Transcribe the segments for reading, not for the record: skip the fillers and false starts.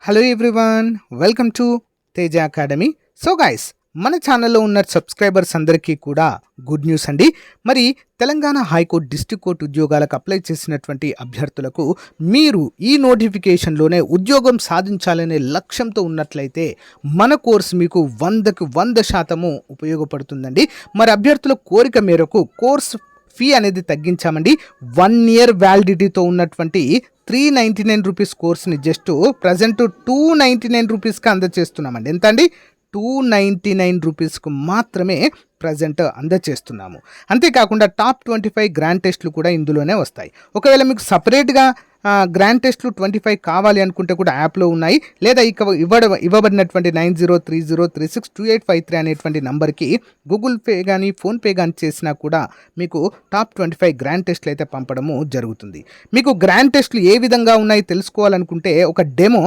Hello everyone, welcome to Teja academy. So guys, మన ఛానల్లో ఉన్న సబ్స్క్రైబర్స్ అందరికీ కూడా గుడ్ న్యూస్ అండి. మరి తెలంగాణ హైకోర్టు డిస్ట్రిక్ట్ కోర్టు ఉద్యోగాలకు అప్లై చేసినటువంటి అభ్యర్థులకు మీరు ఈ నోటిఫికేషన్లోనే ఉద్యోగం సాధించాలనే లక్ష్యంతో ఉన్నట్లయితే మన కోర్స్ మీకు 100% ఉపయోగపడుతుందండి. మరి అభ్యర్థుల కోరిక మేరకు కోర్స్ ఫీ అనేది తగ్గించామండి. 1 ఇయర్ వ్యాలిడిటీతో ఉన్నటువంటి 399 రూపీస్ కోర్స్ని జస్ట్ ప్రజెంట్ 299 రూపీస్కి అందజేస్తున్నామండి. ఎంత అండి? 299 రూపీస్కు మాత్రమే ప్రజెంట్ అందజేస్తున్నాము. అంతేకాకుండా టాప్ 25 గ్రాండ్ టెస్ట్లు కూడా ఇందులోనే వస్తాయి. ఒకవేళ మీకు సపరేట్గా గ్రాండ్ టెస్ట్లు 25 కావాలి అనుకుంటే కూడా యాప్లో ఉన్నాయి. లేదా ఇవ్వబడినటువంటి 9030362853 అనేటువంటి నంబర్కి గూగుల్ పే కానీ ఫోన్పే కానీ చేసినా కూడా మీకు టాప్ 25 గ్రాండ్ టెస్ట్లు అయితే పంపడము జరుగుతుంది. మీకు గ్రాండ్ టెస్ట్లు ఏ విధంగా ఉన్నాయి తెలుసుకోవాలనుకుంటే ఒక డెమో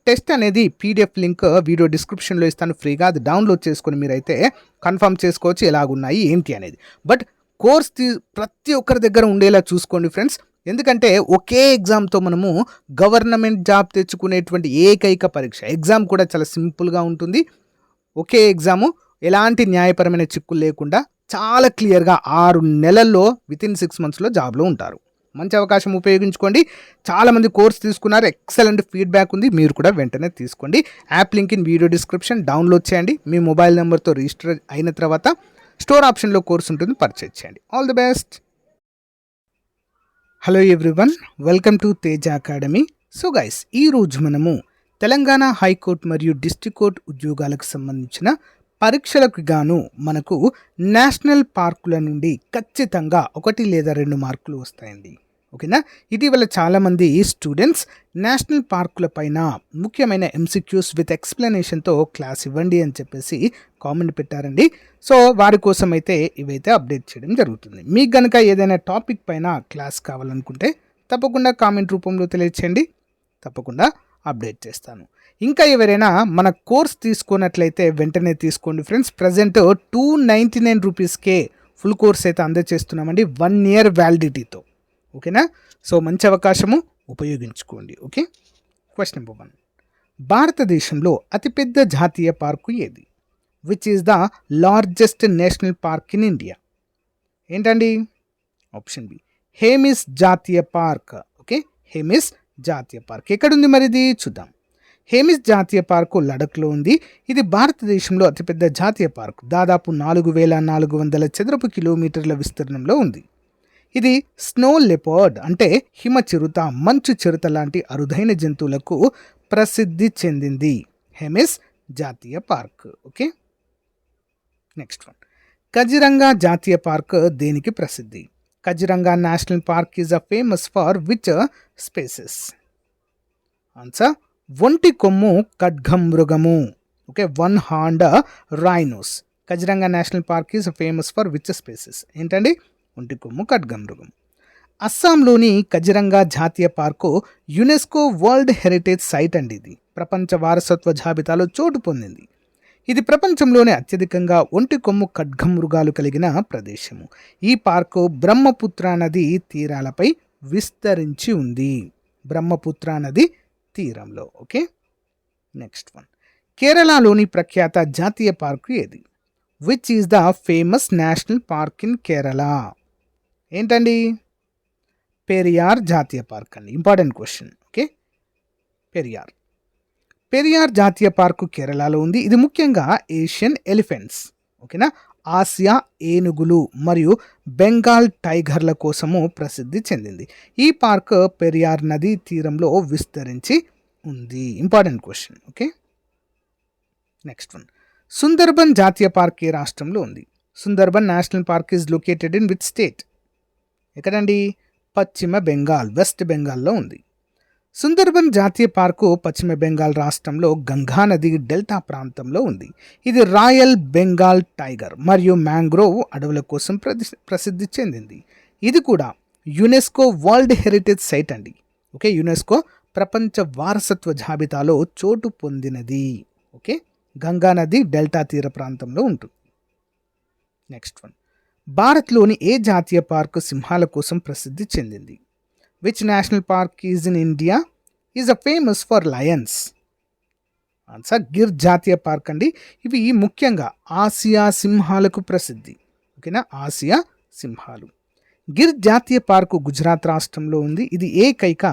టెస్ట్ అనేది పీడిఎఫ్ లింక్ వీడియో డిస్క్రిప్షన్లో ఇస్తాను, ఫ్రీగా అది డౌన్లోడ్ చేసుకొని మీరైతే కన్ఫర్మ్ చేసుకోవచ్చు ఎలాగున్నాయి ఏంటి అనేది. బట్ కోర్స్ ప్రతి ఒక్కరి దగ్గర ఉండేలా చూసుకోండి ఫ్రెండ్స్. ఎందుకంటే ఒకే ఎగ్జామ్తో మనము గవర్నమెంట్ జాబ్ తెచ్చుకునేటువంటి ఏకైక పరీక్ష. ఎగ్జామ్ కూడా చాలా సింపుల్గా ఉంటుంది. ఒకే ఎగ్జాము, ఎలాంటి న్యాయపరమైన చిక్కులు లేకుండా చాలా క్లియర్గా 6 నెలల్లో వితిన్ 6 మంత్స్లో జాబ్లో ఉంటారు. మంచి అవకాశం ఉపయోగించుకోండి. చాలామంది కోర్స్ తీసుకున్నారు, ఎక్సలెంట్ ఫీడ్బ్యాక్ ఉంది. మీరు కూడా వెంటనే తీసుకోండి. App link in video description, download చేయండి. మీ మొబైల్ నెంబర్తో రిజిస్టర్ అయిన తర్వాత స్టోర్ ఆప్షన్లో కోర్స్ ఉంటుంది, పర్చేజ్ చేయండి. All the best. Hello everyone, welcome to Teja academy. So guys, ఈరోజు మనము తెలంగాణ హైకోర్టు మరియు డిస్ట్రిక్ట్ కోర్టు ఉద్యోగాలకు సంబంధించిన పరీక్షలకు గాను మనకు నేషనల్ పార్కుల నుండి ఖచ్చితంగా 1 లేదా 2 మార్కులు వస్తాయండి. ఓకేనా? ఇటీవల చాలామంది స్టూడెంట్స్ నేషనల్ పార్కుల పైన ముఖ్యమైన ఎంసీక్యూస్ విత్ ఎక్స్ప్లెనేషన్తో క్లాస్ ఇవ్వండి అని చెప్పేసి కామెంట్ పెట్టారండి. సో వారి కోసం అయితే ఇవైతే అప్డేట్ చేయడం జరుగుతుంది. మీకు కనుక ఏదైనా టాపిక్ పైన క్లాస్ కావాలనుకుంటే తప్పకుండా కామెంట్ రూపంలో తెలియచేయండి, తప్పకుండా అప్డేట్ చేస్తాను. ఇంకా ఎవరైనా మన కోర్స్ తీసుకున్నట్లయితే వెంటనే తీసుకోండి ఫ్రెండ్స్. ప్రజెంట్ 299 రూపీస్కే ఫుల్ కోర్స్ అయితే అందజేస్తున్నామండి, 1 ఇయర్ వ్యాలిడిటీతో. ఓకేనా? సో మంచి అవకాశము, ఉపయోగించుకోండి. ఓకే. క్వశ్చన్ నెంబర్ 1, భారతదేశంలో అతిపెద్ద జాతీయ పార్కు ఏది? Which is the largest national park in India? ఏంటండి? ఆప్షన్ బి, హేమిస్ జాతీయ పార్క్. ఓకే, హేమిస్ జాతీయ పార్క్ ఎక్కడుంది మరి ఇది చూద్దాం. హేమిస్ జాతీయ పార్కు లడఖ్లో ఉంది. ఇది భారతదేశంలో అతిపెద్ద జాతీయ పార్కు. దాదాపు 4400 చదరపు కిలోమీటర్ల విస్తీర్ణంలో ఉంది. ఇది స్నో లెపర్డ్ అంటే హిమ చిరుత, మంచు చిరుత లాంటి అరుదైన జంతువులకు ప్రసిద్ధి చెందింది హేమిస్ జాతీయ park. Okay. Next one, Kaziranga జాతీయ పార్క్ దేనికి ప్రసిద్ధి? Kaziranga national park is famous for which species? Answer, ఒంటి కొమ్ము ఖడ్గమృగము. Okay, 1 horned rhinos. Kaziranga national park is famous for which species? ఏంటండి? ఒంటి కొమ్ము ఖడ్గమృగం. అస్సాంలోని కజిరంగా జాతీయ park UNESCO world heritage site అండి. ఇది ప్రపంచ వారసత్వ జాబితాలో చోటు పొందింది. ఇది ప్రపంచంలోనే అత్యధికంగా ఒంటి కొమ్ము ఖడ్గమృగాలు కలిగిన ప్రదేశము. ఈ పార్కు బ్రహ్మపుత్ర నది తీరాలపై విస్తరించి ఉంది. బ్రహ్మపుత్ర నది తీరంలో. ఓకే. నెక్స్ట్ వన్, కేరళలోని ప్రఖ్యాత జాతీయ పార్కు ఏది? Which is the famous national park in Kerala? ఏంటండి? పెరియార్ జాతీయ పార్క్ అండి. Important question. ఓకే, పెరియార్ జాతీయ పార్కు కేరళలో ఉంది. ఇది ముఖ్యంగా ఏషియన్ ఎలిఫెంట్స్, ఓకేనా, ఆసియా ఏనుగులు మరియు బెంగాల్ టైగర్ల కోసము ప్రసిద్ధి చెందింది. ఈ పార్క్ పెరియార్ నది తీరంలో విస్తరించి ఉంది. Important question. Okay. Next one, Sundarban జాతీయ పార్క్ ఏ రాష్ట్రంలో ఉంది? Sundarban national park is located in which state? ఎక్కడండి? పశ్చిమ బెంగాల్, వెస్ట్ బెంగాల్లో ఉంది. సుందర్బన్ జాతీయ పార్కు పశ్చిమ బెంగాల్ రాష్ట్రంలో గంగా నది డెల్టా ప్రాంతంలో ఉంది. ఇది రాయల్ బెంగాల్ టైగర్ మరియు మ్యాంగ్రోవ్ అడవుల కోసం ప్రసిద్ధి చెందింది. ఇది కూడా యునెస్కో వరల్డ్ హెరిటేజ్ సైట్ అండి. ఓకే, యునెస్కో ప్రపంచ వారసత్వ జాబితాలో చోటు పొందినది. ఓకే, గంగా నది డెల్టా తీర ప్రాంతంలో ఉంటుంది. నెక్స్ట్ వన్, భారత్లోని ఏ జాతీయ పార్కు సింహాల కోసం ప్రసిద్ధి చెందింది? Which national park is in India is famous for Lions? Answer Gir జాతీయ పార్క్ అండి. ఇవి ముఖ్యంగా ఆసియా సింహాలకు ప్రసిద్ధి. ఓకేనా, ఆసియా సింహాలు. గిర్ జాతీయ పార్కు గుజరాత్ రాష్ట్రంలో ఉంది. ఇది ఏకైక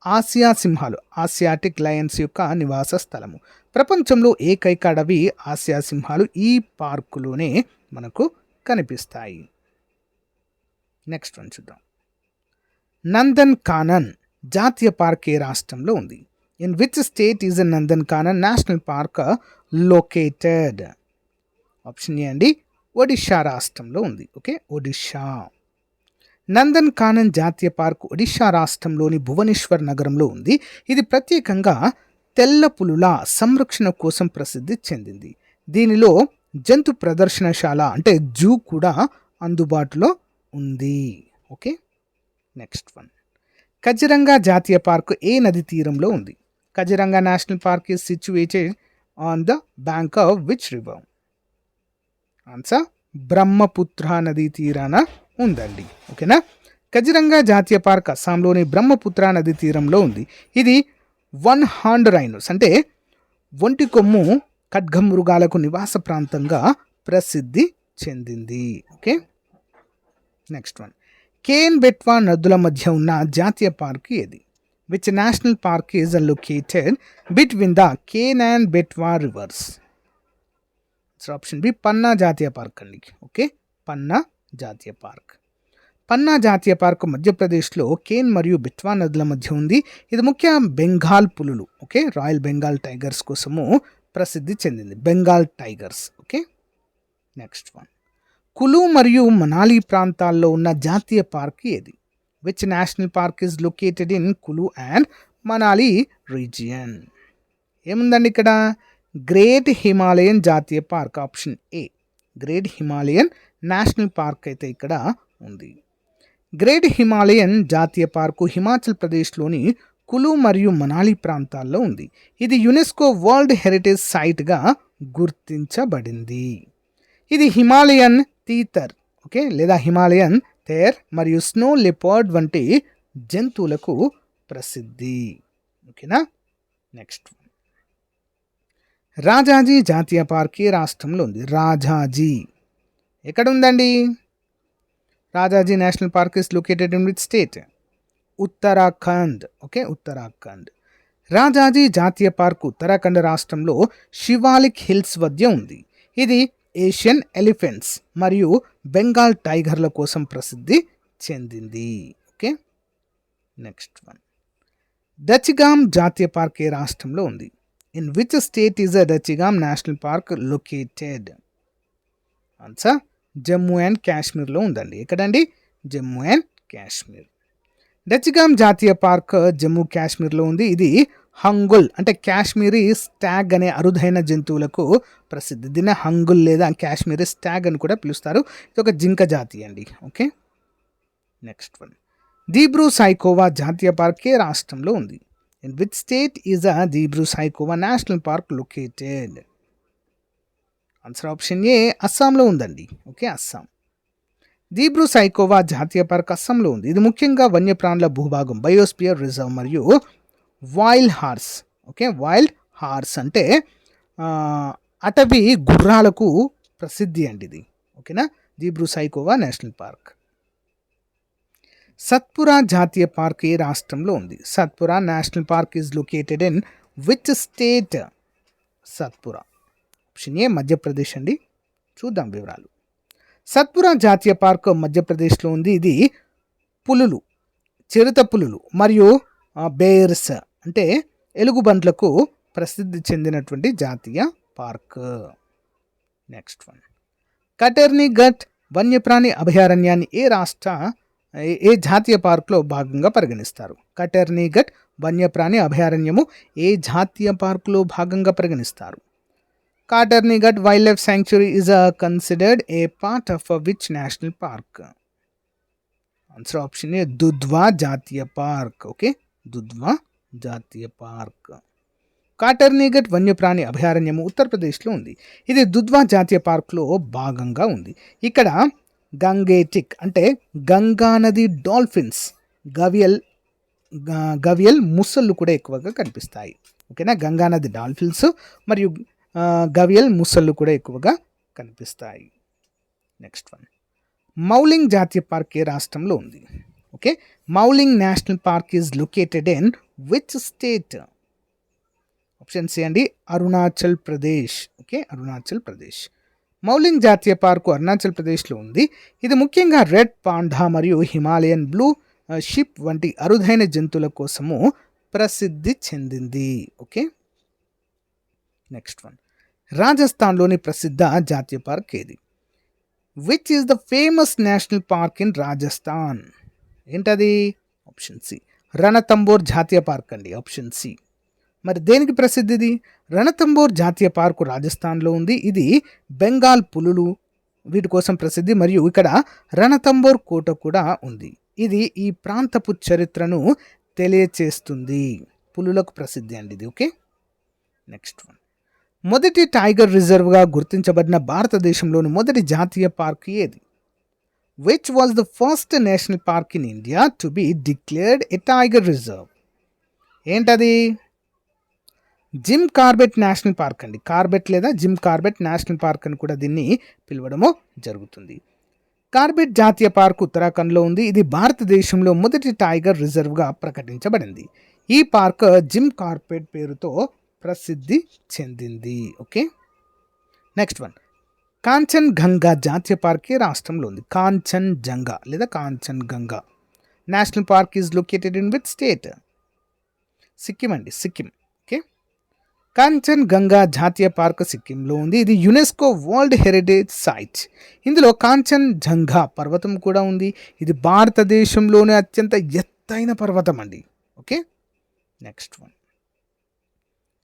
ఆసియా సింహాలు, ఆసియాటిక్ లయన్స్ యొక్క నివాస స్థలము. ప్రపంచంలో ఏకైక అడవి ఆసియా సింహాలు ఈ పార్కులోనే మనకు కనిపిస్తాయి. నెక్స్ట్ వన్ చూద్దాం. నందన్ కానన్ జాతీయ పార్క్ ఏ రాష్ట్రంలో ఉంది? In which state is Nandan కానన్ national park located? Option A అండి, ఒడిషా రాష్ట్రంలో ఉంది. ఓకే, ఒడిషా. నందన్ కానన్ జాతీయ పార్క్ ఒడిషా రాష్ట్రంలోని భువనేశ్వర్ నగరంలో ఉంది. ఇది ప్రత్యేకంగా తెల్ల పులుల సంరక్షణ కోసం ప్రసిద్ధి చెందింది. దీనిలో జంతు ప్రదర్శనశాల అంటే జూ కూడా అందుబాటులో ఉంది. Okay, next one. కజిరంగా జాతీయ పార్కు ఏ నది తీరంలో ఉంది? Kaziranga national park is situated on the bank of which river? Answer Brahmaputra నదీ తీరాన ఉందండి. ఓకేనా, కజిరంగా జాతీయ పార్క్ అస్సాంలోని బ్రహ్మపుత్ర నది తీరంలో ఉంది. ఇది వన్ హార్న్ రైనోస్ అంటే ఒంటి కొమ్ము ఖడ్గమృగాలకు నివాస ప్రాంతంగా ప్రసిద్ధి చెందింది. Okay, next one. Ken Betwa నదుల మధ్య ఉన్న జాతీయ పార్క్ ఏది? Which national park is located between the Ken and Betwa rivers? Option B Panna జాతీయ పార్క్ అండి. ఓకే, పన్నా జాతీయ పార్క్. పన్నా జాతీయ పార్క్ మధ్యప్రదేశ్లో కేన్ మరియు బెట్వా నదుల మధ్య ఉంది. ఇది ముఖ్య బెంగాల్ పులులు, ఓకే, రాయల్ బెంగాల్ టైగర్స్ కోసము ప్రసిద్ధి చెందింది. Bengal tigers. Okay, next one. Kullu మరియు మనాలి ప్రాంతాల్లో ఉన్న జాతీయ పార్క్ ఏది? Which national park is located in Kullu and Manali region? ఏముందండి ఇక్కడ? గ్రేట్ హిమాలయన్ జాతీయ park. Option A great Himalayan national park అయితే ఇక్కడ ఉంది. గ్రేట్ హిమాలయన్ జాతీయ పార్కు హిమాచల్ ప్రదేశ్లోని కులు మరియు మనాలి ప్రాంతాల్లో ఉంది. ఇది యునెస్కో వరల్డ్ హెరిటేజ్ సైట్గా గుర్తించబడింది. ఇది హిమాలయన్ తీతర్, ఓకే, లేదా హిమాలయన్ తేర్ మరియు స్నో లెపర్డ్ వంటి జంతువులకు ప్రసిద్ధి. ఓకేనా, నెక్స్ట్. రాజాజీ జాతీయ పార్క్ ఏ రాష్ట్రంలో ఉంది? రాజాజీ ఎక్కడ ఉందండి? Rajaji national park is located in which state? Uttarakhand. Okay, Uttarakhand. Rajaji జాతీయ పార్క్ ఉత్తరాఖండ్ రాష్ట్రంలో శివాలిక్ హిల్స్ వద్ద ఉంది. ఇది ఏషియన్ ఎలిఫెంట్స్ మరియు బెంగాల్ టైగర్ల కోసం ప్రసిద్ధి చెందింది. Okay, next one. దచిగామ్ జాతీయ పార్క్ ఏ రాష్ట్రంలో ఉంది? In which state is uh Dachigam national park located? Answer Jammu and కాశ్మీర్లో ఉందండి. ఎక్కడండి? జమ్మూ అండ్ కాశ్మీర్. దచిగామ్ జాతీయ పార్క్ జమ్మూ కాశ్మీర్లో ఉంది. ఇది హంగుల్ అంటే కాశ్మీరీ స్టాగ్ అనే అరుదైన జంతువులకు ప్రసిద్ధి. దీన్ని హంగుల్ లేదా కాశ్మీరీ స్టాగ్ అని కూడా పిలుస్తారు. ఇది ఒక జింక జాతి అండి. Okay, next one. Dibru Saikhowa జాతీయ పార్క్ ఏ రాష్ట్రంలో ఉంది? In which state is uh Dibru Saikhowa national park located? Answer option A అస్సాంలో ఉందండి. ఓకే, అస్సాం. దీబ్రూ సైఖోవా జాతీయ పార్క్ అస్సాంలో ఉంది. ఇది ముఖ్యంగా వన్యప్రాణుల భూభాగం, బయోస్పియర్ రిజర్వ్ మరియు wild horse. Okay, wild horse అంటే అటవీ గుర్రాలకు ప్రసిద్ధి అండి ఇది. ఓకేనా, దీబ్రూ సైఖోవా నేషనల్ పార్క్. సత్పురా జాతీయ పార్క్ ఏ రాష్ట్రంలో ఉంది? Satpura national park is located in which state? Satpura option A Madhya Pradesh అండి. చూద్దాం వివరాలు. సత్పురా జాతీయ పార్క్ మధ్యప్రదేశ్లో ఉంది. ఇది పులులు, చిరుత పులులు మరియు బేర్స్ అంటే ఎలుగుబంట్లకు ప్రసిద్ధి చెందినటువంటి జాతీయ పార్క్. Next one. కటర్నీఘట్ వన్యప్రాణి అభయారణ్యాన్ని ఏ జాతీయ పార్క్లో భాగంగా పరిగణిస్తారు? కటర్నీఘట్ వన్యప్రాణి అభయారణ్యము ఏ జాతీయ పార్కులో భాగంగా పరిగణిస్తారు? Katarniaghat wildlife sanctuary is considered a part of which national park? Answer option A Dudhwa జాతీయ పార్క్. ఓకే, దుధ్వా జాతీయ పార్క్. కటర్నీఘట్ వన్యప్రాణి అభయారణ్యము ఉత్తరప్రదేశ్లో ఉంది. ఇది దుధ్వా జాతీయ పార్క్లో భాగంగా ఉంది. ఇక్కడ గంగేటిక్ అంటే గంగా నది డాల్ఫిన్స్, గవియల్ గవియల్ ముసళ్ళు కూడా ఎక్కువగా కనిపిస్తాయి. ఓకేనా, గంగా నది డాల్ఫిన్స్ మరియు గవియల్ ముసళ్ళు కూడా ఎక్కువగా కనిపిస్తాయి. నెక్స్ట్ వన్, మౌలింగ్ జాతీయ పార్క్ ఏ రాష్ట్రంలో ఉంది? Okay, Mouling national park is located in which state? Option C అండి, అరుణాచల్ ప్రదేశ్. ఓకే, అరుణాచల్ ప్రదేశ్. మౌలింగ్ జాతీయ పార్కు అరుణాచల్ ప్రదేశ్లో ఉంది. ఇది ముఖ్యంగా రెడ్ పాండా మరియు హిమాలయన్ బ్లూ షిప్ వంటి అరుదైన జంతువుల కోసము ప్రసిద్ధి చెందింది. ఓకే, నెక్స్ట్ వన్, రాజస్థాన్లోని ప్రసిద్ధ జాతీయ పార్క్ ఏది? Which is the famous national park in Rajasthan? ఏంటది? ఆప్షన్ సి, రణతంబోర్ జాతీయ పార్క్ అండి. Option C. మరి దేనికి ప్రసిద్ధిది? రణతంబోర్ జాతీయ పార్కు రాజస్థాన్లో ఉంది. ఇది బెంగాల్ పులులు వీటి కోసం ప్రసిద్ధి మరియు ఇక్కడ రణతంబోర్ కోట కూడా ఉంది. ఇది ఈ ప్రాంతపు చరిత్రను తెలియచేస్తుంది. పులులకు ప్రసిద్ధి అండి ఇది. ఓకే, నెక్స్ట్ వన్, మొదటి టైగర్ రిజర్వ్గా గుర్తించబడిన భారతదేశంలోని మొదటి జాతీయ పార్క్ ఏది? Which was the first national park in India to be declared a tiger reserve? ఏంటది? జిమ్ కార్బెట్ నేషనల్ పార్క్ అండి. కార్బెట్ లేదా జిమ్ కార్బెట్ నేషనల్ పార్క్ అని కూడా దీన్ని పిలవడము జరుగుతుంది. కార్బెట్ జాతీయ పార్క్ ఉత్తరాఖండ్లో ఉంది. ఇది భారతదేశంలో మొదటి టైగర్ రిజర్వ్గా ప్రకటించబడింది. ఈ పార్క్ జిమ్ కార్బెట్ పేరుతో ప్రసిద్ధి చెందింది. Okay, next one, Kanchan Ganga జాతీయ పార్క్ ఏ రాష్ట్రంలో ఉంది? కాంచన్ జంగా లేదా Kanchan Ganga national park is located in which state? Sikkim అండి, సిక్కిం. ఓకే, కాంచన్ గంగా జాతీయ పార్క్ సిక్కింలో ఉంది. ఇది యునెస్కో వరల్డ్ హెరిటేజ్ సైట్. ఇందులో కాంచన్ జంగా పర్వతం కూడా ఉంది. ఇది భారతదేశంలోనే అత్యంత ఎత్తైన పర్వతం అండి. ఓకే, నెక్స్ట్ వన్,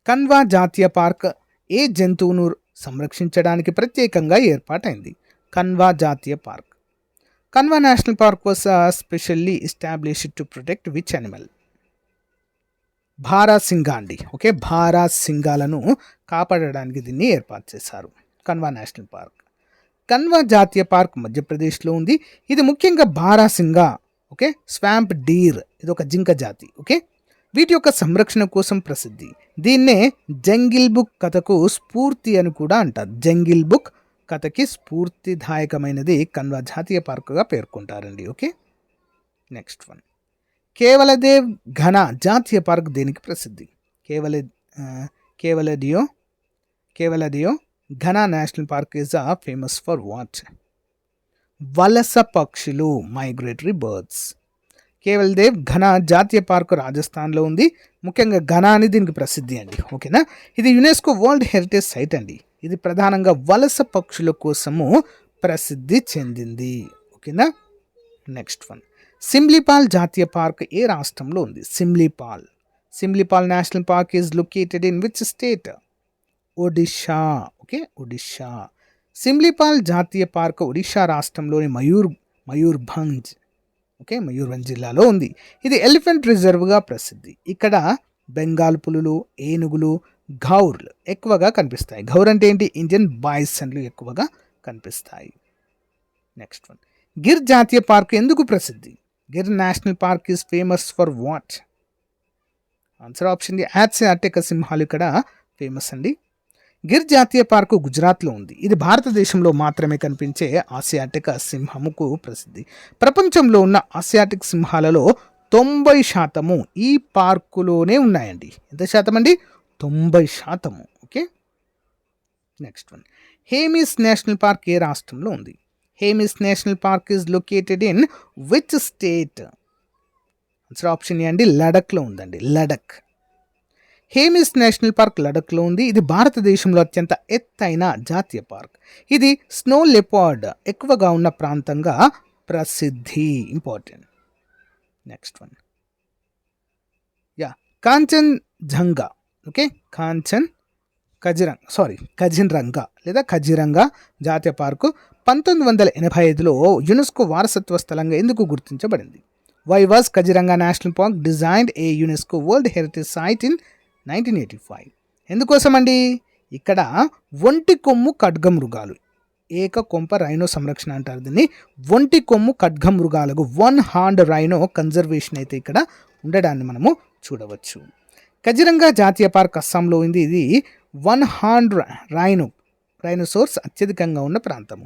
కన్వా జాతీయ పార్క్ ఏ జంతువును సంరక్షించడానికి ప్రత్యేకంగా ఏర్పాటైంది? కన్వా జాతీయ park. Kanha national park was specially established to protect which animal? Barasingha అండి. ఓకే, భారాసింగాలను కాపాడడానికి దీన్ని ఏర్పాటు చేశారు. Kanva national park. కన్వా జాతీయ పార్క్ మధ్యప్రదేశ్లో ఉంది. ఇది ముఖ్యంగా భారాసింగా, ఓకే, స్వాంప్ డీర్, ఇది ఒక జింక జాతి. ఓకే, వీటి యొక్క సంరక్షణ కోసం ప్రసిద్ధి. దీన్నే జంగిల్ బుక్ కథకు స్ఫూర్తి అని కూడా అంటారు. జంగిల్ బుక్ కథకి స్ఫూర్తిదాయకమైనది కన్వా జాతీయ పార్కుగా పేర్కొంటారండి. ఓకే, నెక్స్ట్ వన్, కేవలదేవ్ ఘన జాతీయ పార్క్ దేనికి ప్రసిద్ధి? కేవలదియో ఘన national park is famous for what? వలస పక్షులు, మైగ్రేటరీ బర్డ్స్. కేవల్దేవ్ ఘన జాతీయ పార్కు రాజస్థాన్లో ఉంది. ముఖ్యంగా ఘన అని దీనికి ప్రసిద్ధి అండి. ఓకేనా, ఇది యునెస్కో వరల్డ్ హెరిటేజ్ సైట్ అండి. ఇది ప్రధానంగా వలస పక్షుల కోసము ప్రసిద్ధి చెందింది. ఓకేనా, నెక్స్ట్ వన్, సిమ్లీపాల్ జాతీయ పార్క్ ఏ రాష్ట్రంలో ఉంది? Simlipal national park is located in which state? Odisha. Okay, Odisha. Simlipal జాతీయ పార్క్ ఒడిషా రాష్ట్రంలోని మయూర్భంజ్, ఓకే, మయూర్భంజ్ జిల్లాలో ఉంది. ఇది ఎలిఫెంట్ రిజర్వ్గా ప్రసిద్ధి. ఇక్కడ బెంగాల్ పులులు, ఏనుగులు, గౌర్లు ఎక్కువగా కనిపిస్తాయి. గౌర్ అంటే ఏంటి? ఇండియన్ బైసన్లు ఎక్కువగా కనిపిస్తాయి. నెక్స్ట్ వన్, గిర్ జాతీయ పార్క్ ఎందుకు ప్రసిద్ధి? Gir national park is famous for what? Answer option D, Asiatic సింహాలు ఇక్కడ ఫేమస్ అండి. గిర్ జాతీయ పార్కు గుజరాత్లో ఉంది. ఇది భారతదేశంలో మాత్రమే కనిపించే ఆసియాటిక్ సింహముకు ప్రసిద్ధి. ప్రపంచంలో ఉన్న ఆసియాటిక్ సింహాలలో 90% ఈ పార్కులోనే ఉన్నాయండి. ఎంత శాతం అండి? 90%. Okay, next one, Hemis national park ఏ రాష్ట్రంలో ఉంది? Hemis national park is located in which state? Answer option A అండి, లడఖ్లో ఉందండి. లడఖ్. హేమిస్ నేషనల్ పార్క్ లడఖ్లో ఉంది. ఇది భారతదేశంలో అత్యంత ఎత్తైన జాతీయ పార్క్. ఇది స్నో లెపార్డ్ ఎక్కువగా ఉన్న ప్రాంతంగా ప్రసిద్ధి. Important. Next one, Kanchan Janga. Okay, Kaziranga లేదా కజిరంగా జాతీయ పార్కు 1985లో యునెస్కో వారసత్వ స్థలంగా ఎందుకు గుర్తించబడింది? Why was Kaziranga national park designed a UNESCO world heritage site in 1985? ఎందుకోసం అండి? ఇక్కడ ఒంటి కొమ్ము ఖడ్గమృగాలు, ఏక కొంప రైనో సంరక్షణ అంటారు దీన్ని. ఒంటి కొమ్ము ఖడ్గమృగాలకు 1 హార్న్డ్ రైనో కన్జర్వేషన్ అయితే ఇక్కడ ఉండడాన్ని మనము చూడవచ్చు. కజిరంగా జాతీయ పార్క్ అస్సాంలో ఉంది. ఇది వన్ హార్న్ రైనోసోర్స్ అత్యధికంగా ఉన్న ప్రాంతము.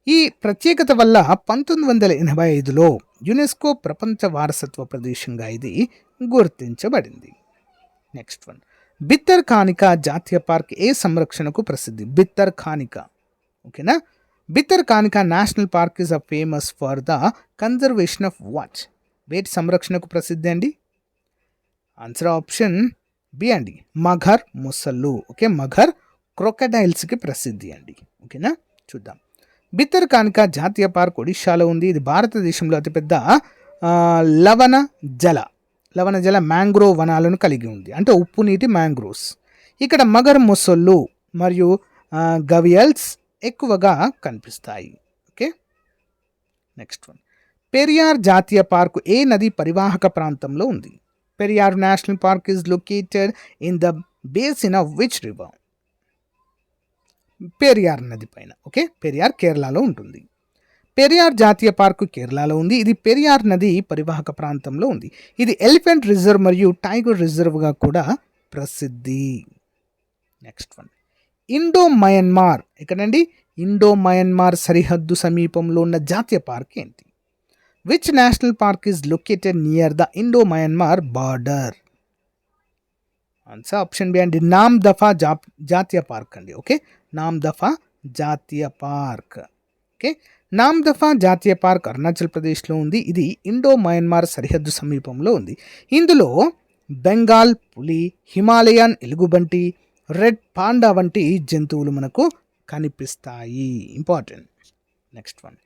ఈ ప్రత్యేకత వల్ల 1985లో యునెస్కో ప్రపంచ వారసత్వ ప్రదేశంగా ఇది గుర్తించబడింది. నెక్స్ట్ వన్, బిత్తర్ కానికా జాతీయ పార్క్ ఏ సంరక్షణకు ప్రసిద్ధి? బిత్తర్ కానికా, ఓకేనా. Bhitarkanika national park is famous for the conservation of what? వేటి సంరక్షణకు ప్రసిద్ధి అండి? ఆన్సర్ ఆప్షన్ బి అండి, మగర్ మొసళ్ళు. ఓకే, మగర్ క్రొకడైల్స్కి ప్రసిద్ధి అండి. ఓకేనా, చూద్దాం. బిత్తర్ కానికా జాతీయ పార్క్ ఒడిశాలో ఉంది. ఇది భారతదేశంలో అతిపెద్ద లవణ జల మ్యాంగ్రోవ్ వనాలను కలిగి ఉంది, అంటే ఉప్పు నీటి మ్యాంగ్రోవ్స్. ఇక్కడ మగర్ మొసళ్ళు మరియు గవియల్స్ ఎక్కువగా కనిపిస్తాయి. ఓకే, నెక్స్ట్ వన్, పెరియార్ జాతీయ పార్కు ఏ నది పరివాహక ప్రాంతంలో ఉంది? Periyar national park is located in the basin of which river? Periyar నది పైన. ఓకే, పెరియార్ కేరళలో ఉంటుంది. పెరియార్ జాతీయ పార్కు కేరళలో ఉంది. ఇది పెరియార్ నది పరివాహక ప్రాంతంలో ఉంది. ఇది ఎలిఫెంట్ రిజర్వ్ మరియు టైగర్ రిజర్వ్గా కూడా ప్రసిద్ధి. Next one, Indo Myanmar. ఎక్కడండి? ఇండో మయన్మార్ సరిహద్దు సమీపంలో ఉన్న జాతీయ పార్క్ ఏంటి? Which national park is located near the Indo Myanmar border? Answer option B అండి, నామ్ దఫా జాతీయ పార్క్ అండి. ఓకే, నామ్ దఫా జాతీయ పార్క్. ఓకే, నామ్ దఫా జాతీయ పార్క్ అరుణాచల్ ప్రదేశ్లో ఉంది. ఇది ఇండో మయన్మార్ సరిహద్దు సమీపంలో ఉంది. ఇందులో బెంగాల్ పులి, హిమాలయన్ ఎలుగుబంటి, రెడ్ పాండా వంటి జంతువులు మనకు కనిపిస్తాయి. Important. Next one,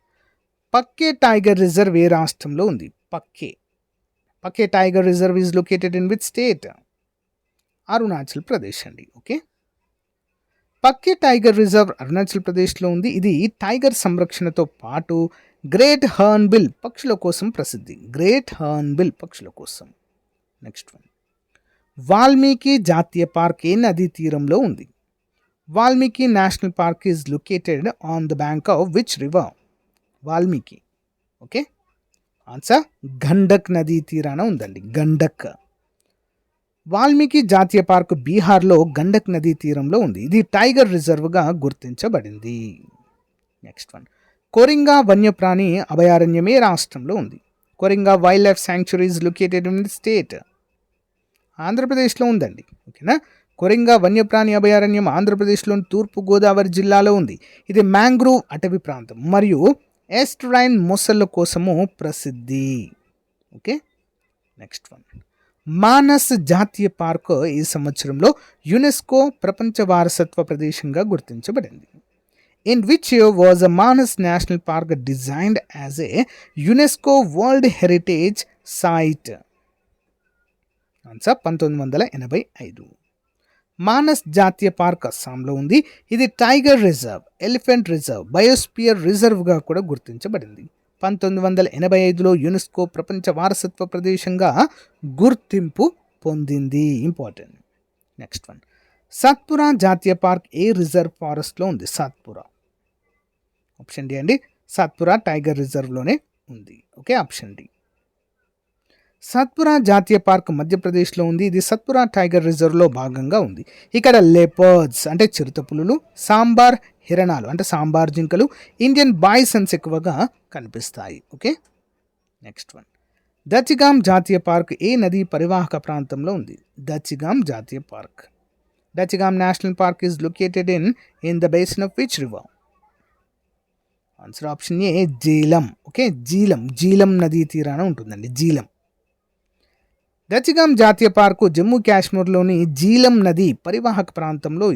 Pakke tiger reserve ఏ రాష్ట్రంలో ఉంది? Pakke tiger reserve is located in which state? Arunachal Pradesh అండి. Okay, Pakke tiger reserve Arunachal ప్రదేశ్లో ఉంది. ఇది టైగర్ సంరక్షణతో పాటు గ్రేట్ హార్న్బిల్ పక్షుల కోసం ప్రసిద్ధి. గ్రేట్ హార్న్బిల్ పక్షుల కోసం. నెక్స్ట్ వన్, వాల్మీకి జాతీయ పార్క్ ఏ నదీ తీరంలో ఉంది? Valmiki national park is located on the bank of which river? Valmiki. Okay, answer Gandak నదీ తీరాన ఉందండి. గండక్. వాల్మీకి జాతీయ పార్కు బీహార్లో గండక్ నదీ తీరంలో ఉంది. ఇది టైగర్ రిజర్వ్గా గుర్తించబడింది. నెక్స్ట్ వన్, కొరింగా వన్యప్రాణి అభయారణ్యం ఏ రాష్ట్రంలో ఉంది? Coringa wild life sanctuary is located in the state? ఆంధ్రప్రదేశ్లో ఉందండి. ఓకేనా, కొరింగా వన్యప్రాణి అభయారణ్యం ఆంధ్రప్రదేశ్లోని తూర్పు గోదావరి జిల్లాలో ఉంది. ఇది మ్యాంగ్రోవ్ అటవీ ప్రాంతం మరియు ఎస్ట్రైన్ మొసళ్ళ కోసము ప్రసిద్ధి. ఓకే, నెక్స్ట్ వన్, మానస్ జాతీయ పార్కు ఈ సంవత్సరంలో యునెస్కో ప్రపంచ వారసత్వ ప్రదేశంగా గుర్తించబడింది. In which year was uh Manas national park designed as a UNESCO world heritage site? Answer 1985. Manas జాతీయ పార్క్ అస్సాంలో ఉంది. ఇది tiger reserve, elephant reserve, biosphere రిజర్వ్గా కూడా గుర్తించబడింది. 1985లో యునెస్కో ప్రపంచ వారసత్వ ప్రదేశంగా గుర్తింపు పొందింది. ఇంపార్టెంట్. నెక్స్ట్ వన్, సత్పురా జాతీయ పార్క్ ఏ రిజర్వ్ ఫారెస్ట్లో ఉంది? సత్పురా. ఆప్షన్ డి అండి, సత్పురా టైగర్ రిజర్వ్లోనే ఉంది. Okay, option D. సత్పురా జాతీయ పార్క్ మధ్యప్రదేశ్లో ఉంది. ఇది సత్పురా టైగర్ రిజర్వ్లో భాగంగా ఉంది. ఇక్కడ లెపర్డ్స్ అంటే చిరుతపులులు, సాంబార్ హిరణాలు అంటే సాంబార్ జింకలు, ఇండియన్ బాయ్సన్స్ ఎక్కువగా కనిపిస్తాయి. ఓకే, నెక్స్ట్ వన్, దచిగామ్ జాతీయ పార్క్ ఏ నది పరివాహక ప్రాంతంలో ఉంది? దచిగామ్ జాతీయ park. Dachigam national park is located in the basin of which river? Answer option A Jhelum. Okay, Jhelum నదీ తీరాన ఉంటుందండి. జీలం. దచిగామ్ జాతీయ పార్కు జమ్మూ కాశ్మీర్లోని జీలం నది పరివాహక ప్రాంతంలో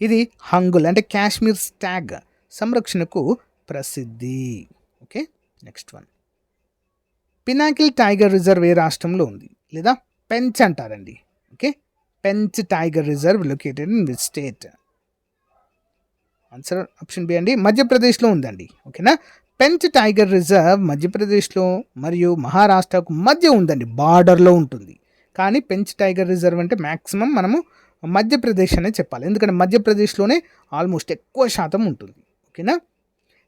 ఇది హంగుల్ అంటే కాశ్మీర్ స్టాగ్ సంరక్షణకు ప్రసిద్ధి. Okay, next one, pinnacle tiger reserve ఏ రాష్ట్రంలో ఉంది? లేదా పెంచ్ అంటారండి. Okay, Pench tiger reserve located in which state? Answer option B అండి, మధ్యప్రదేశ్లో ఉందండి. ఓకేనా, పెంచ్ టైగర్ రిజర్వ్ మధ్యప్రదేశ్లో మరియు మహారాష్ట్రకు మధ్య ఉందండి, బార్డర్లో ఉంటుంది. కానీ పెంచ్ టైగర్ రిజర్వ్ అంటే మ్యాక్సిమం మనము మధ్యప్రదేశ్ అనే చెప్పాలి, ఎందుకంటే మధ్యప్రదేశ్లోనే ఆల్మోస్ట్ ఎక్కువ శాతం ఉంటుంది. ఓకేనా,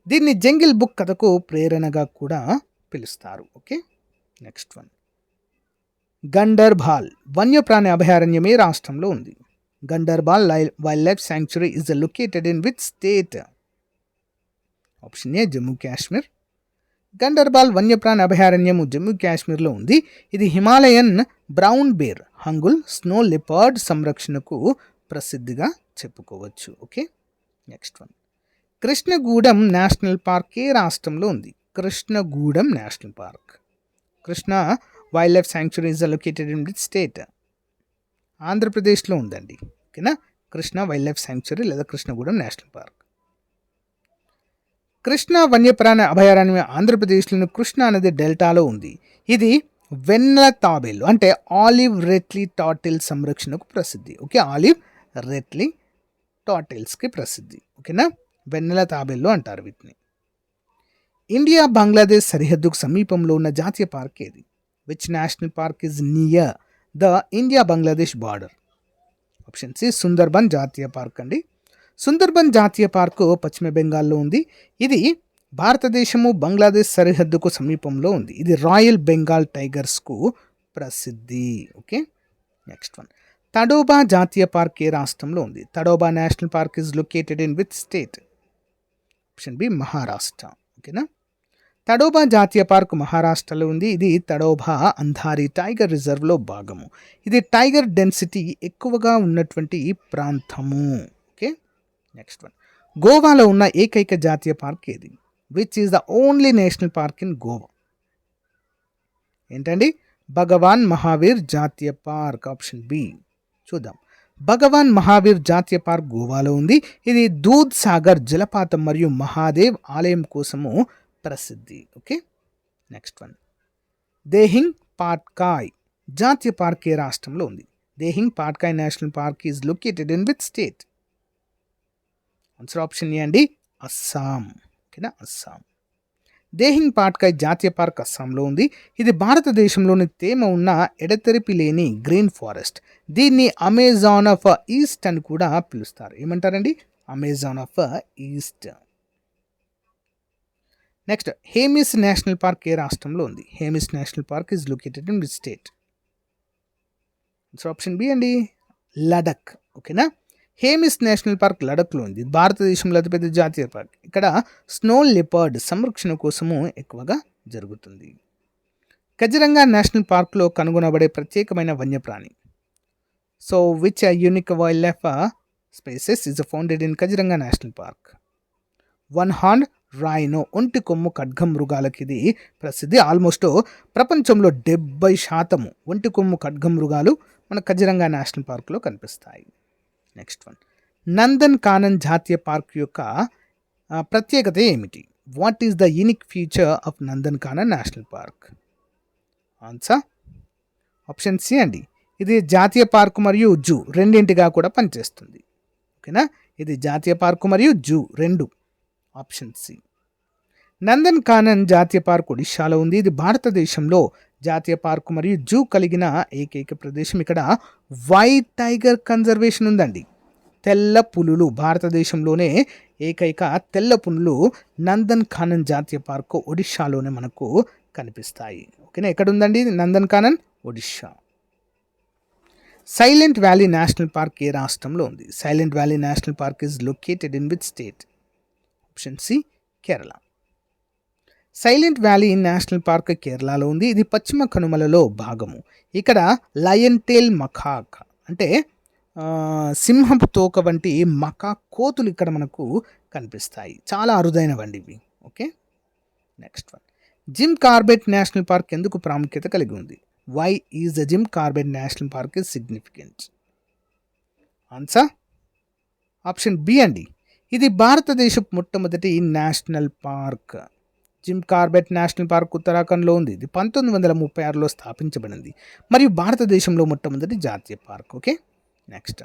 దీన్ని జంగిల్ బుక్ కథకు ప్రేరణగా కూడా పిలుస్తారు. ఓకే, నెక్స్ట్ వన్, గండర్బాల్ వన్యప్రాణి అభయారణ్యం ఏ రాష్ట్రంలో ఉంది? Ganderbal wildlife sanctuary is located in which state? Option A Jammu Kashmir. Ganderbal వన్యప్రాణి అభయారణ్యము జమ్మూ కాశ్మీర్లో ఉంది. ఇది Himalayan brown bear, hangul, snow leopard సంరక్షణకు ప్రసిద్ధిగా చెప్పుకోవచ్చు. Okay, next one. Krishnagudem national park ఏ రాష్ట్రంలో ఉంది? Krishnagudem national park, Krishna wildlife sanctuary is located in which state? ఆంధ్రప్రదేశ్లో ఉందండి. ఓకేనా, కృష్ణ వైల్డ్ లైఫ్ శాంక్చురీ లేదా కృష్ణగూడెం నేషనల్ పార్క్. కృష్ణ వన్యప్రాణి అభయారణ్యం ఆంధ్రప్రదేశ్లోని కృష్ణా నది డెల్టాలో ఉంది. ఇది వెన్నెల తాబేలు అంటే ఆలివ్ రెట్లీ టాటిల్ సంరక్షణకు ప్రసిద్ధి. ఓకే, ఆలివ్ రెట్లీ టాటిల్స్కి ప్రసిద్ధి. ఓకేనా, వెన్నెల తాబేళ్ళు అంటారు వీటిని. ఇండియా బంగ్లాదేశ్ సరిహద్దుకు సమీపంలో ఉన్న జాతీయ పార్క్ ఏది? Which national park is near the India Bangladesh border? Option C Sundarban జాతీయ పార్క్ అండి. సుందర్బన్ జాతీయ పార్కు పశ్చిమ బెంగాల్లో ఉంది. ఇది భారతదేశము బంగ్లాదేశ్ సరిహద్దుకు సమీపంలో ఉంది. ఇది రాయల్ బెంగాల్ టైగర్స్కు ప్రసిద్ధి. Okay, next one. తడోబా జాతీయ పార్క్ ఏ రాష్ట్రంలో ఉంది? Tadoba national park is located in which state? Option B Maharashtra. ఓకేనా, తడోబా జాతీయ పార్క్ మహారాష్ట్రలో ఉంది. ఇది తడోబా అంధారి టైగర్ రిజర్వ్లో భాగము. ఇది టైగర్ డెన్సిటీ ఎక్కువగా ఉన్నటువంటి ప్రాంతము. Okay, next one. గోవాలో ఉన్న ఏకైక జాతీయ పార్క్ ఏది? Which is the only national park in Goa? ఏంటండి? భగవాన్ మహావీర్ జాతీయ పార్క్. Option B. చూద్దాం. భగవాన్ మహావీర్ జాతీయ పార్క్ గోవాలో ఉంది. ఇది దూద్ సాగర్ జలపాతం మరియు మహాదేవ్ ఆలయం కోసము ప్రసిద్ధి. Okay, next one. Dehing Patkai జాతీయ పార్క్ ఏ రాష్ట్రంలో ఉంది? Dehing Patkai national park is located in which state? Answer option A అండి, అస్సాం. ఓకేనా, అస్సాం. దేహింగ్ పాట్కాయ్ జాతీయ పార్క్ అస్సాంలో ఉంది. ఇది భారతదేశంలోని తేమ ఉన్న ఎడతెరిపి లేని గ్రీన్ ఫారెస్ట్. దీన్ని అమెజాన్ ఆఫ్ ఈస్ట్ అని కూడా పిలుస్తారు. ఏమంటారండి? Amazon of east. Next, Hemis national park ఏ రాష్ట్రంలో ఉంది? Hemis national park is located in which state? Option B అండి, లడక్. ఓకేనా, హేమిస్ నేషనల్ పార్క్ లడఖ్లో ఉంది. భారతదేశంలో అతిపెద్ద జాతీయ పార్క్. ఇక్కడ స్నో లెపర్డ్ సంరక్షణ కోసము ఎక్కువగా జరుగుతుంది. కజిరంగా నేషనల్ పార్క్లో కనుగొనబడే ప్రత్యేకమైన వన్యప్రాణి. So which unique wild life species is founded in Kaziranga national park? One horn rhino, ఒంటి కొమ్ము ఖడ్గ మృగాలకి ఇది ప్రసిద్ధి. ఆల్మోస్ట్ ప్రపంచంలో 70% ఒంటి కొమ్ము ఖడ్గ మృగాలు మన కజిరంగా నేషనల్ పార్క్లో కనిపిస్తాయి. Next one. నందన్ కానన్ జాతీయ పార్క్ యొక్క ప్రత్యేకత ఏమిటి? What is the unique feature of Nandan కానన్ national park? Answer option C అండి, ఇది జాతీయ పార్కు మరియు జూ రెండింటిగా కూడా పనిచేస్తుంది. ఓకేనా, ఇది జాతీయ పార్కు మరియు జూ రెండు. Option C. నందన్ కానన్ జాతీయ పార్క్ ఒడిశాలో ఉంది. ఇది భారతదేశంలో జాతీయ పార్కు మరియు జూ కలిగిన ఏకైక ప్రదేశం. ఇక్కడ వైట్ టైగర్ కన్జర్వేషన్ ఉందండి. తెల్ల పులులు, భారతదేశంలోనే ఏకైక తెల్ల పులులు నందన్ కానన్ జాతీయ పార్కు ఒడిశాలోనే మనకు కనిపిస్తాయి. ఓకేనా, ఎక్కడ ఉందండి Nandankanan? Odisha. Silent Valley national park ఏ రాష్ట్రంలో ఉంది? Silent Valley national park is located in which state? Option C, Kerala. Silent Valley national park కేరళలో ఉంది. ఇది పశ్చిమ కనుమలలో భాగము. ఇక్కడ లయన్ టేల్ మకాక్ అంటే సింహపు తోక వంటి మకా కోతులు ఇక్కడ మనకు కనిపిస్తాయి. చాలా అరుదైనవండి ఇవి. Okay, next one. Jim Corbett national park ఎందుకు ప్రాముఖ్యత కలిగి ఉంది? Why is the Jim Corbett national park is significant? Answer option B అండి, ఇది భారతదేశపు మొట్టమొదటి national park. Jim Corbett national park ఉత్తరాఖండ్లో ఉంది. ఇది 1936లో స్థాపించబడింది మరియు భారతదేశంలో మొట్టమొదటి జాతీయ park. Okay, next.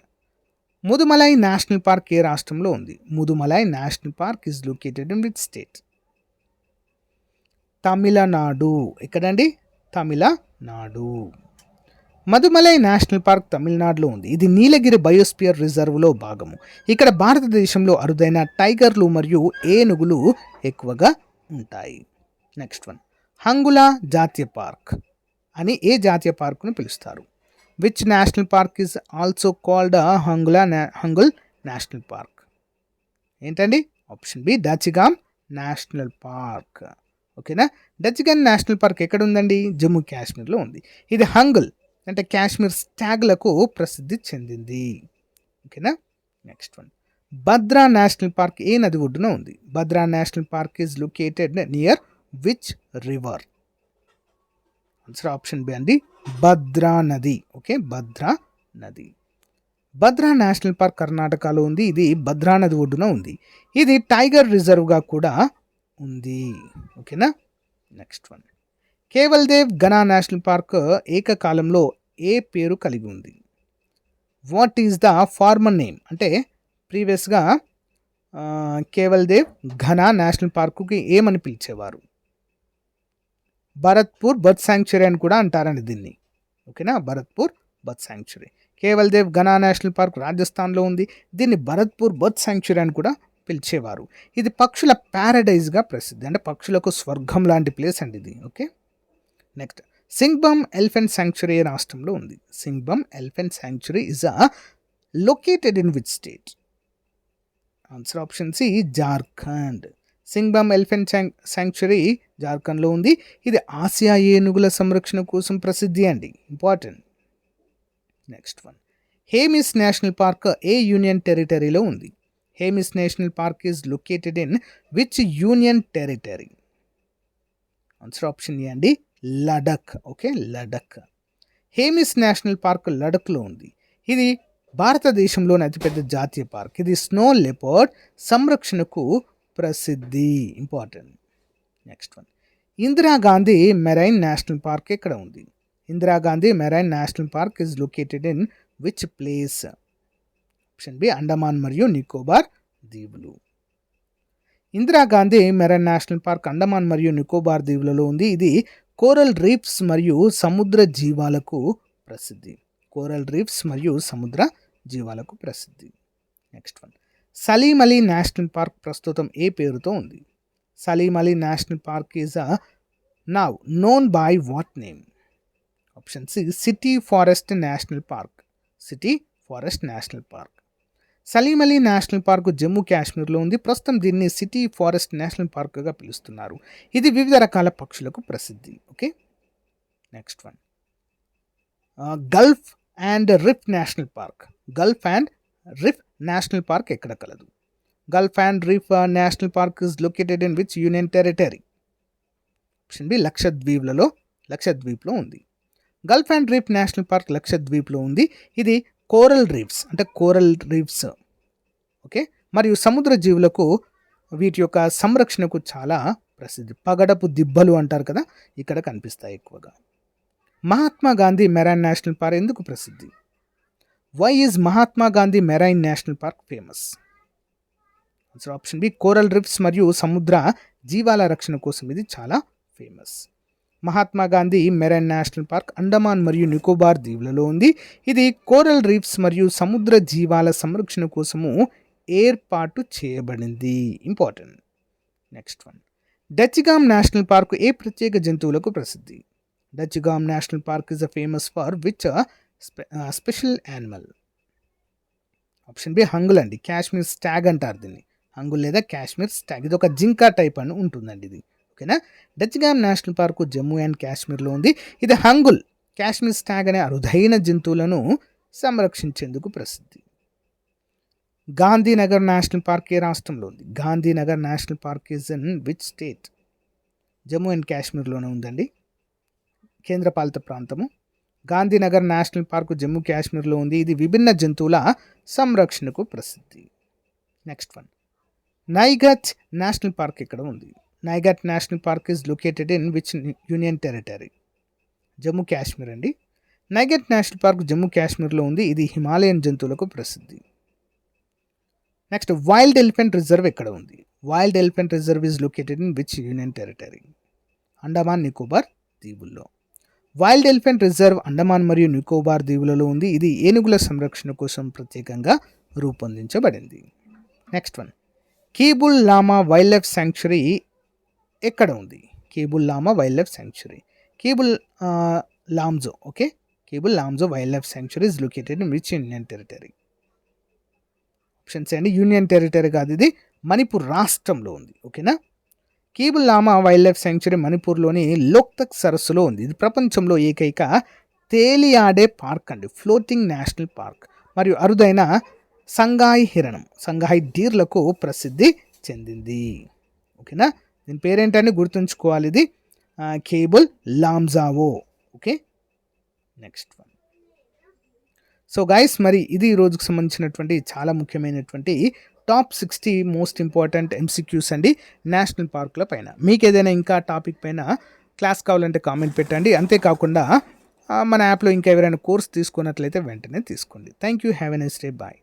Mudumalai national park ఏ రాష్ట్రంలో ఉంది? Mudumalai national park is located in which state? Tamil Nadu. ఎక్కడండి? తమిళనాడు. మధుమలై నేషనల్ పార్క్ తమిళనాడులో ఉంది. ఇది నీలగిరి బయోస్పియర్ రిజర్వ్లో భాగము. ఇక్కడ భారతదేశంలో అరుదైన టైగర్లు మరియు ఏనుగులు ఎక్కువగా ఉంటాయి. Next one. హంగులా జాతీయ పార్క్. అని ఏ జాతీయ పార్కును పిలుస్తారు? Which national park is also called hangul national park? ఏంటండి? Option B Dachigam national park. ఓకేనా? డచ్గామ్ నేషనల్ పార్క్ ఎక్కడ ఉందండి? జమ్మూ కాశ్మీర్లో ఉంది. ఇది హంగుల్ అంటే కాశ్మీర్ స్టాగ్లకు ప్రసిద్ధి చెందింది. ఓకేనా? Next one, Bhadra national park ఏ నది ఒడ్డున ఉంది? Bhadra national park is located near which river? Answer option B అండి, భద్రా నది. ఓకే, భద్రా నది. భద్రా నేషనల్ పార్క్ కర్ణాటకలో ఉంది. ఇది భద్రా నది ఒడ్డున ఉంది. ఇది టైగర్ రిజర్వ్గా కూడా ఉంది. ఓకేనా? Next one, Keoladeo Ghana national park ఏకకాలంలో ఏ పేరు కలిగి ఉంది? What is the former name? అంటే ప్రీవియస్గా కేవల్దేవ్ ఘనా నేషనల్ పార్కుకి ఏమని పిలిచేవారు? భరత్పూర్ బర్డ్ శాంక్చురీ అని కూడా అంటారండి దీన్ని. ఓకేనా? Bharatpur bird sanctuary. Keoladeo Ghana national park రాజస్థాన్లో ఉంది. దీన్ని భరత్పూర్ బర్డ్ శాంక్చురీ అని కూడా పిలిచేవారు. ఇది పక్షుల ప్యారడైజ్గా ప్రసిద్ధి, అంటే పక్షులకు స్వర్గం లాంటి ప్లేస్ అండి ఇది. Okay, next, Singhbhum elephant sanctuary రాష్ట్రంలో ఉంది. Singhbhum elephant sanctuary is located in which state? Answer option C, Jharkhand. Singhbhum elephant sanctuary జార్ఖండ్లో ఉంది. ఇది ఆసియా ఏనుగుల సంరక్షణ కోసం ప్రసిద్ధి అండి, important. Next one, Hemis national park A union టెరిటరీలో ఉంది? Hemis national park is located in which union territory? Answer option A అండి, Ladakh. Okay, Ladakh. Hemis national park లడఖ్లో ఉంది. ఇది భారతదేశంలోని అతిపెద్ద జాతీయ పార్క్. ఇది స్నో లెపర్డ్ సంరక్షణకు ప్రసిద్ధి, important. Next one, Indira Gandhi marine national park ఎక్కడ ఉంది? Indira Gandhi marine national park is located in which place? Option B, Andaman మరియు నికోబార్ దీవులు. Indira Gandhi marine national park Andaman మరియు నికోబార్ దీవులలో ఉంది. ఇది కోరల్ రీఫ్స్ మరియు సముద్ర జీవాలకు ప్రసిద్ధి. కోరల్ రీఫ్స్ మరియు సముద్ర జీవాలకు ప్రసిద్ధి. Next one, Salim Ali national park ప్రస్తుతం ఏ పేరుతో ఉంది? Salim Ali national park is now known by what name? Option C, city forest national park. City forest national park. Salim Ali national park Jammu కాశ్మీర్లో ఉంది. ప్రస్తుతం దీన్ని సిటీ ఫారెస్ట్ నేషనల్ పార్క్గా పిలుస్తున్నారు. ఇది వివిధ రకాల పక్షులకు ప్రసిద్ధి. Okay, next one, gulf and reef national park. Gulf and reef national park ఎక్కడ కలదు? Gulf and reef national park is located in which union territory? Option B, లక్షద్వీప్లో ఉంది. Gulf and reef national park లక్షద్వీప్లో ఉంది. ఇది coral reefs అంటే coral reefs, okay, మరియు సముద్ర జీవులకు వీటి యొక్క సంరక్షణకు చాలా ప్రసిద్ధి. పగడపు దిబ్బలు అంటారు కదా, ఇక్కడ కనిపిస్తాయి ఎక్కువగా. Mahatma Gandhi marine national park ఎందుకు ప్రసిద్ధి? Why is Mahatma Gandhi marine national park famous? Answer option B, coral reefs మరియు సముద్ర జీవాల రక్షణ కోసం ఇది చాలా famous. Mahatma Gandhi marine national park Andaman మరియు నికోబార్ దీవులలో ఉంది. ఇది కోరల్ రీఫ్స్ మరియు సముద్ర జీవాల సంరక్షణ కోసము ఏర్పాటు చేయబడింది, important. Next one, Dachigam national park ఏ ప్రత్యేక జంతువులకు ప్రసిద్ధి? Dachigam national park is famous for which special animal? Option B, hangul అండి. కాశ్మీర్ స్టాగ్ అంటారు దీన్ని, హంగుల్ లేదా కాశ్మీర్ స్టాగ్. ఇది ఒక జింకా టైప్ అని ఉంటుందండి ఇది. ఓకేనా? Dachigam national park Jammu and కాశ్మీర్లో ఉంది. ఇది హంగుల్, కాశ్మీర్ స్టాగ్ అనే అరుదైన జంతువులను సంరక్షించేందుకు ప్రసిద్ధి. గాంధీనగర్ నేషనల్ పార్క్ ఏ రాష్ట్రంలో ఉంది? Gandhinagar national park is in which state? Jammu and కాశ్మీర్లోనే ఉందండి, కేంద్రపాలిత ప్రాంతము. గాంధీనగర్ నేషనల్ పార్కు జమ్మూ కాశ్మీర్లో ఉంది. ఇది విభిన్న జంతువుల సంరక్షణకు ప్రసిద్ధి. Next one, Naigat national park ఎక్కడ ఉంది? Naigat national park is located in which union territory? Jammu Kashmir అండి. నైగట్ నేషనల్ పార్క్ జమ్మూ కాశ్మీర్లో ఉంది. ఇది హిమాలయన్ జంతువులకు ప్రసిద్ధి. నెక్స్ట్, వైల్డ్ ఎలిఫెంట్ రిజర్వ్ ఎక్కడ ఉంది? Wild elephant reserve is located in which union territory? Andaman Nicobar దీవుల్లో. వైల్డ్ ఎలిఫెంట్ రిజర్వ్ అండమాన్ మరియు నికోబార్ దీవులలో ఉంది. ఇది ఏనుగుల సంరక్షణ కోసం ప్రత్యేకంగా రూపొందించబడింది. Next one, Keibul Lamjao wildlife sanctuary ఎక్కడ ఉంది? Keibul Lamjao wildlife sanctuary. Keibul Lamjao. Okay, Keibul Lamjao wildlife sanctuary is located in which union territory? Options అండి, యూనియన్ టెరిటరీ కాదు, ఇది మణిపూర్ రాష్ట్రంలో ఉంది. ఓకేనా. Keibul Lamjao wildlife sanctuary మణిపూర్లోని లోక్తక్ సరస్సులో ఉంది. ఇది ప్రపంచంలో ఏకైక తేలియాడే పార్క్ అండి, ఫ్లోటింగ్ నేషనల్ పార్క్. మరియు అరుదైన సంగాయి హిరణం, సంగాయి డీర్లకు ప్రసిద్ధి చెందింది. ఓకేనా. దీని పేరేంటని గుర్తుంచుకోవాలి, ఇది Keibul Lamjao. Okay, next one. So guys, మరి ఇది ఈ రోజుకు సంబంధించినటువంటి చాలా ముఖ్యమైనటువంటి టాప్ 60 మోస్ట్ ఇంపార్టెంట్ ఎంసీక్యూస్ అండి నేషనల్ పార్కుల పైన. మీకు ఏదైనా ఇంకా టాపిక్ పైన క్లాస్ కావాలంటే కామెంట్ పెట్టండి. అంతేకాకుండా మన యాప్లో ఇంకా ఎవరైనా కోర్స్ తీసుకున్నట్లయితే వెంటనే తీసుకోండి. Thank you, have a nice day, bye.